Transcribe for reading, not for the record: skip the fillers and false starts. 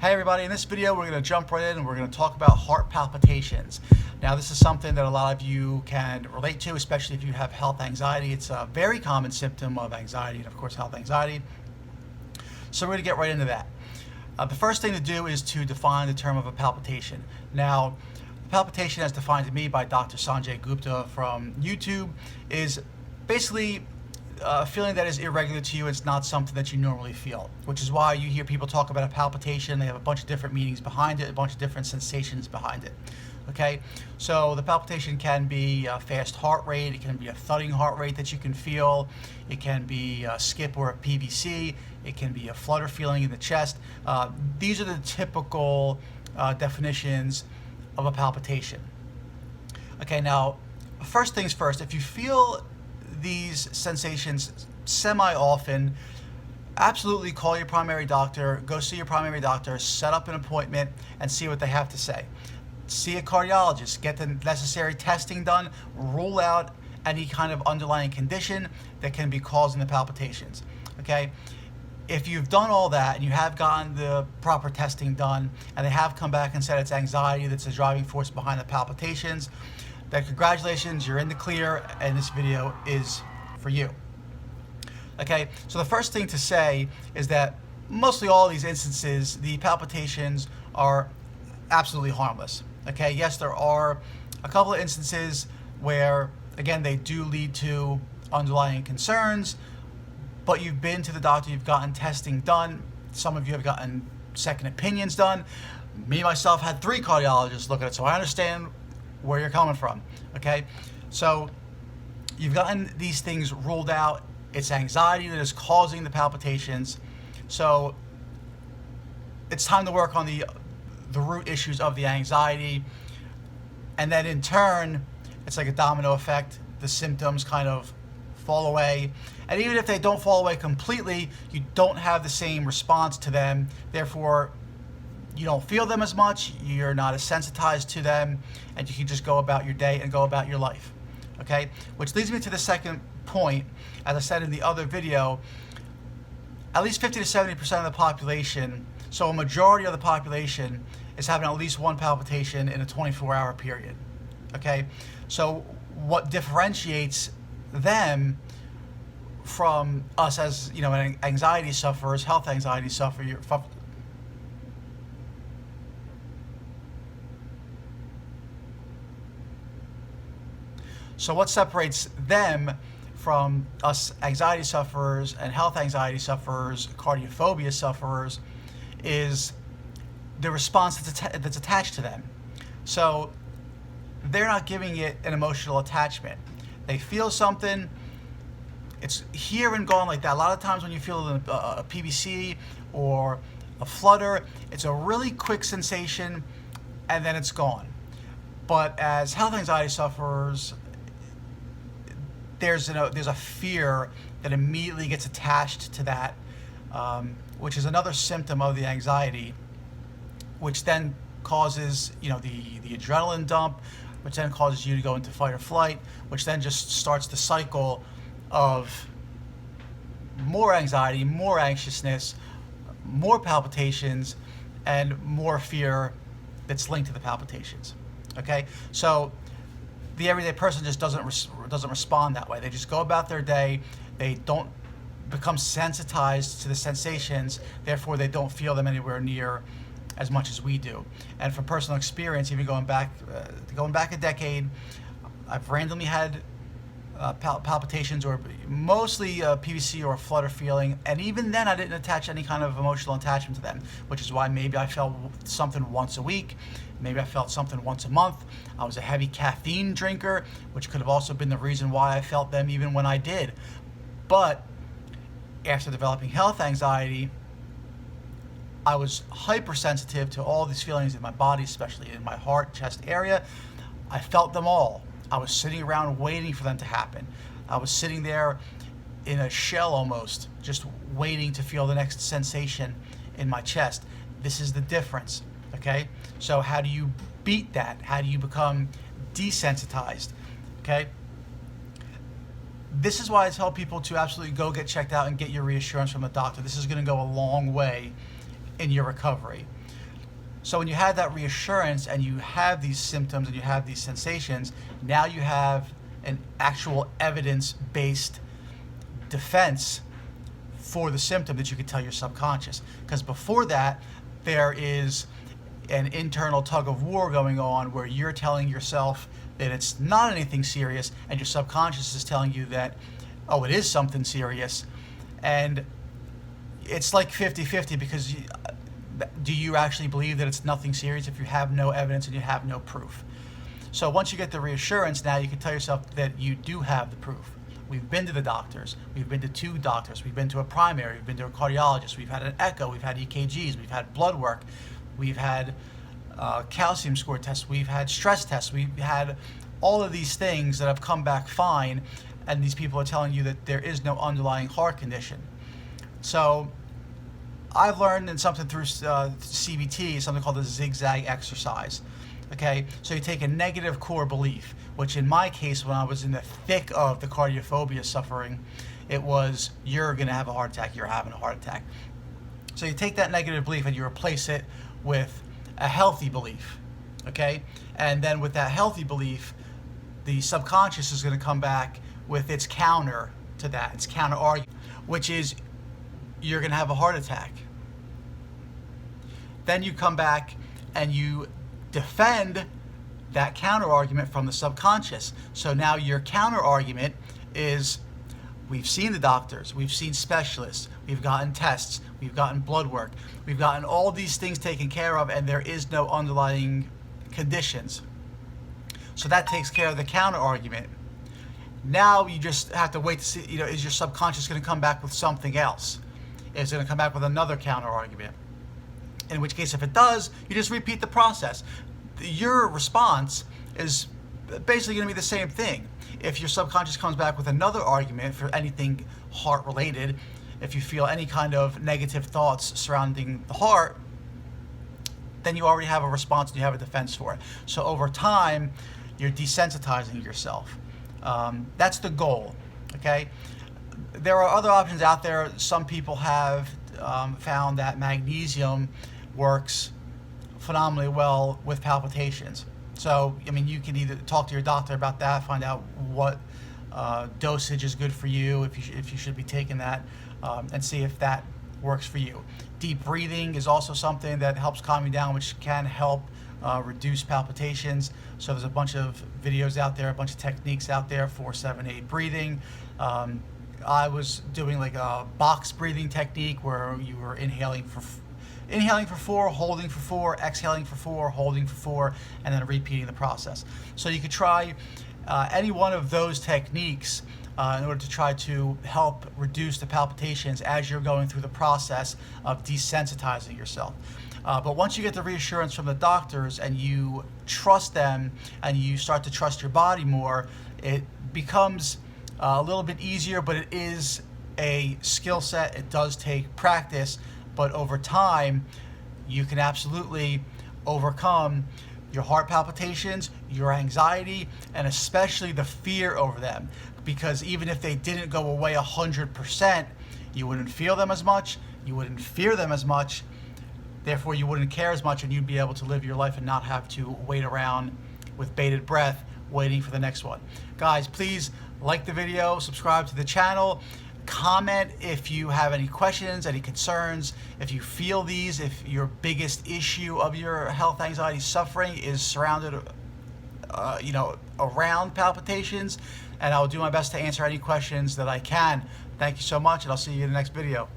Hey everybody, in this video we're going to jump right in and we're going to talk about heart palpitations. Now this is something that a lot of you can relate to, especially if you have health anxiety. It's a very common symptom of anxiety and of course health anxiety. So we're going to get right into that. The first thing to do is to define the term of a palpitation. Now, a palpitation as defined to me by Dr. Sanjay Gupta from YouTube is basically a feeling that is irregular to you. It's not something that you normally feel, which is why you hear people talk about a palpitation. They have a bunch of different meanings behind it, a bunch of different sensations behind it. Okay, so the palpitation can be a fast heart rate, it can be a thudding heart rate that you can feel, it can be a skip or a PVC, it can be a flutter feeling in the chest. These are the typical definitions of a palpitation. Okay, now first things first, if you feel these sensations semi-often, absolutely call your primary doctor, go see your primary doctor, set up an appointment and see what they have to say. See a cardiologist, get the necessary testing done, rule out any kind of underlying condition that can be causing the palpitations. Okay? If you've done all that and you have gotten the proper testing done and they have come back and said it's anxiety that's the driving force behind the palpitations, then congratulations, you're in the clear and this video is for you. Okay, so the first thing to say is that mostly all these instances, the palpitations are absolutely harmless. Okay, yes, there are a couple of instances where, again, they do lead to underlying concerns, but you've been to the doctor, you've gotten testing done, some of you have gotten second opinions done. Me, myself, had 3 cardiologists look at it, so I understand where you're coming from. Okay, so you've gotten these things ruled out. It's anxiety that is causing the palpitations, so it's time to work on the root issues of the anxiety, and then in turn it's like a domino effect. The symptoms kind of fall away, and even if they don't fall away completely, you don't have the same response to them, therefore you don't feel them as much, you're not as sensitized to them, and you can just go about your day and go about your life. Okay, which leads me to the second point. As I said in the other video, at least 50 to 70% of the population, so a majority of the population, is having at least one palpitation in a 24-hour period. Okay, so what differentiates them from us as, you know, anxiety sufferers, health anxiety sufferers, so what separates them from us anxiety sufferers and health anxiety sufferers, cardiophobia sufferers, is the response that's attached to them. So they're not giving it an emotional attachment. They feel something, it's here and gone like that. A lot of times when you feel a PVC or a flutter, it's a really quick sensation and then it's gone. But as health anxiety sufferers, there's a fear that immediately gets attached to that, which is another symptom of the anxiety, which then causes, you know, the adrenaline dump, which then causes you to go into fight or flight, which then just starts the cycle of more anxiety, more anxiousness, more palpitations, and more fear that's linked to the palpitations. Okay, so the everyday person just doesn't respond that way. They just go about their day. They don't become sensitized to the sensations. Therefore, they don't feel them anywhere near as much as we do. And from personal experience, even going back a decade, I've randomly had palpitations, or mostly PVC or a flutter feeling, and even then I didn't attach any kind of emotional attachment to them, which is why maybe I felt something once a week, maybe I felt something once a month. I was a heavy caffeine drinker, which could have also been the reason why I felt them even when I did. But after developing health anxiety, I was hypersensitive to all these feelings in my body, especially in my heart, chest area. I felt them all. I was sitting around waiting for them to happen. I was sitting there in a shell almost, just waiting to feel the next sensation in my chest. This is the difference, okay? So how do you beat that? How do you become desensitized, okay? This is why I tell people to absolutely go get checked out and get your reassurance from a doctor. This is going to go a long way in your recovery. So when you have that reassurance and you have these symptoms and you have these sensations, now you have an actual evidence-based defense for the symptom that you can tell your subconscious. Because before that, there is an internal tug of war going on where you're telling yourself that it's not anything serious, and your subconscious is telling you that, oh, it is something serious. And it's like 50-50, because do you actually believe that it's nothing serious if you have no evidence and you have no proof? So once you get the reassurance, now you can tell yourself that you do have the proof. We've been to the doctors. We've been to 2 doctors. We've been to a primary. We've been to a cardiologist. We've had an echo. We've had EKGs. We've had blood work. We've had calcium score tests. We've had stress tests. We've had all of these things that have come back fine, and these people are telling you that there is no underlying heart condition. So I've learned in something through CBT, something called the zigzag exercise. Okay, so you take a negative core belief, which in my case, when I was in the thick of the cardiophobia suffering, it was, you're going to have a heart attack, you're having a heart attack. So you take that negative belief and you replace it with a healthy belief, okay? And then with that healthy belief, the subconscious is going to come back with its counter to that, its counter argument, which is, you're going to have a heart attack. Then you come back and you defend that counter argument from the subconscious. So now your counter argument is, we've seen the doctors, we've seen specialists, we've gotten tests, we've gotten blood work, we've gotten all these things taken care of, and there is no underlying conditions. So that takes care of the counter argument. Now you just have to wait to see, is your subconscious going to come back with something else? Is it going to come back with another counter argument? In which case, if it does, you just repeat the process. Your response is basically going to be the same thing. If your subconscious comes back with another argument for anything heart related, if you feel any kind of negative thoughts surrounding the heart, then you already have a response and you have a defense for it. So over time, you're desensitizing yourself. That's the goal, okay? There are other options out there. Some people have found that magnesium works phenomenally well with palpitations. So, I mean, you can either talk to your doctor about that, find out what dosage is good for you, if you should be taking that, and see if that works for you. Deep breathing is also something that helps calm you down, which can help reduce palpitations. So there's a bunch of videos out there, a bunch of techniques out there for 7-8 breathing. I was doing like a box breathing technique where you were inhaling for 4, holding for 4, exhaling for 4, holding for 4, and then repeating the process. So you could try any one of those techniques in order to try to help reduce the palpitations as you're going through the process of desensitizing yourself. But once you get the reassurance from the doctors and you trust them and you start to trust your body more, it becomes a little bit easier, but it is a skill set. It does take practice, but over time, you can absolutely overcome your heart palpitations, your anxiety, and especially the fear over them. Because even if they didn't go away 100%, you wouldn't feel them as much, you wouldn't fear them as much, therefore you wouldn't care as much, and you'd be able to live your life and not have to wait around with bated breath waiting for the next one. Guys, please like the video, subscribe to the channel, comment if you have any questions, any concerns, if you feel these, if your biggest issue of your health anxiety suffering is surrounded around palpitations, and I'll do my best to answer any questions that I can. Thank you so much, and I'll see you in the next video.